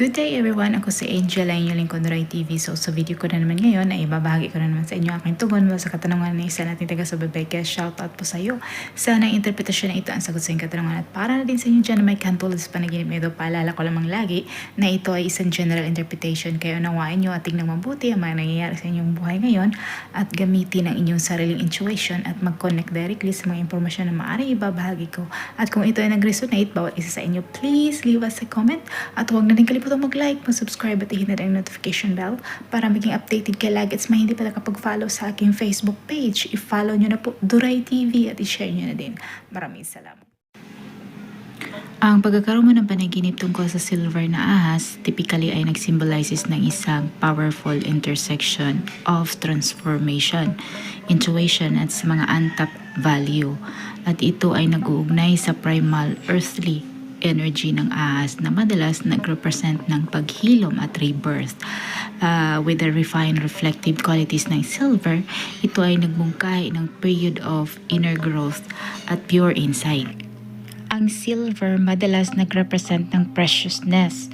Good day everyone! Ako si Angel, ang inyong lingkod Ray TV. So sa video ko na naman ngayon ay ibabahagi ko na naman sa inyo aking tugon sa katanungan ng isa nating taga-subaybay. Kaya shoutout po sa iyo. Sana ang interpretasyon na ito ang sagot sa inyong katanungan. At para na din sa inyo dyan na may kantulad sa panaginip na ito, paalala ko lamang lagi na ito ay isang general interpretation. Kaya unawain nyo at tingnan mabuti ang mga nangyayari sa inyong buhay ngayon at gamitin ang inyong sariling intuition at mag-connect directly sa mga impormasyon na maaaring ibabahagi ko. At kung ito ay nag-resonate, bawat isa sa inyo, please leave us a comment at huwag na din kalimutang mag-like, mag-subscribe at i-hit ang notification bell para maging updated kayo lagi. At may hindi pa nakapag-follow sa aking Facebook page, i-follow nyo na po Duray TV at i-share nyo na din. Maraming salamat. Ang pagkakaroon mo ng panaginip tungkol sa silver na ahas typically ay nag-symbolizes ng isang powerful intersection of transformation, intuition at sa mga untapped value. At ito ay nag-uugnay sa primal earthly energy ng ahas na madalas nag-represent ng paghilom at rebirth. With the refined reflective qualities ng silver, ito ay nagbungkay ng period of inner growth at pure insight. Ang silver madalas nag-represent ng preciousness,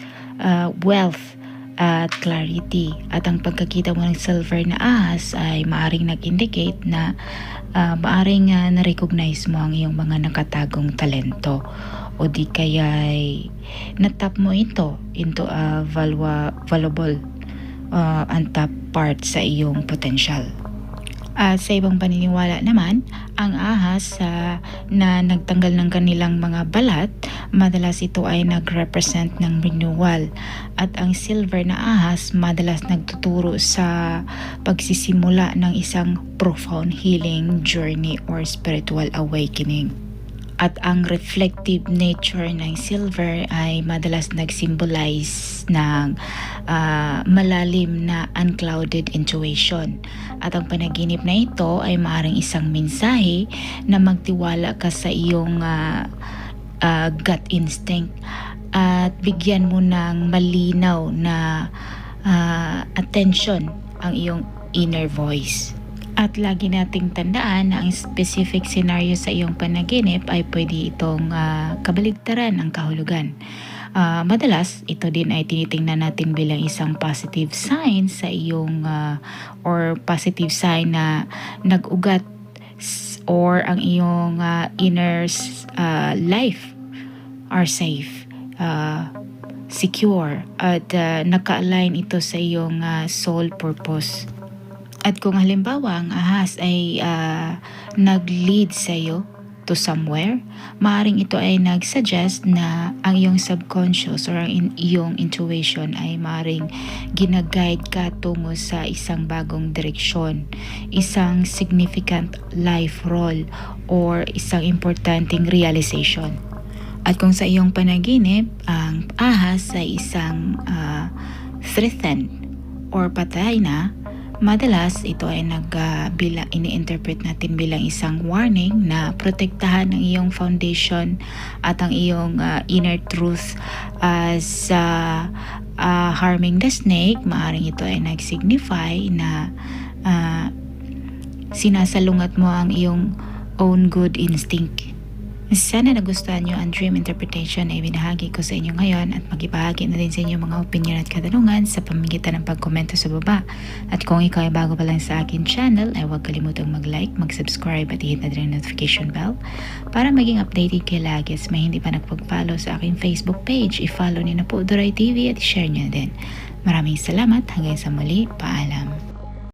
wealth, at clarity. At ang pagkakita mo ng silver na ahas ay maaring nag-indicate na maaring na-recognize mo ang iyong mga nakatagong talento o di kaya'y natap mo ito into a valuable untapped part sa iyong potential. At sa ibang paniniwala naman, ang ahas na nagtanggal ng kanilang mga balat, madalas ito ay nag-represent ng renewal. At ang silver na ahas madalas nagtuturo sa pagsisimula ng isang profound healing journey or spiritual awakening. At ang reflective nature ng silver ay madalas nag-symbolize ng malalim na unclouded intuition. At ang panaginip na ito ay maaaring isang mensahe na magtiwala ka sa iyong gut instinct at bigyan mo ng malinaw na attention ang iyong inner voice. At lagi nating tandaan na ang specific scenario sa iyong panaginip ay pwede itong kabaligtaran ng kahulugan. Madalas, ito din ay tinitingnan natin bilang isang positive sign sa iyong or positive sign na nag-ugat or ang iyong inner life are safe, secure at naka-align ito sa iyong soul purpose. At kung halimbawa ang ahas ay nag-lead sa iyo to somewhere, maaaring ito ay nag-suggest na ang iyong subconscious or ang iyong intuition ay maaaring ginaguide ka tungo sa isang bagong direksyon, isang significant life role or isang importanteng realization. At kung sa iyong panaginip, ang ahas ay isang threatened or patay na, madalas ito ay ini-interpret natin bilang isang warning na protektahan ang iyong foundation at ang iyong inner truth. As harming the snake, maaaring ito ay nag-signify na sinasalungat mo ang iyong own good instinct. Sana nagustuhan nyo ang dream interpretation na ibinahagi ko sa inyo ngayon at magibahagi na din sa inyo mga opinion at katanungan sa pamamagitan ng pagkomento sa baba. At kung ikaw ay bago pa lang sa akin channel, ay huwag kalimutang mag-like, mag-subscribe at i-hit na din ang notification bell para maging updated kayo lagi. At may hindi pa nagpag-follow sa aking Facebook page, i-follow niyo na po Duray TV at i-share niyo na din. Maraming salamat. Hanggang sa muli. Paalam.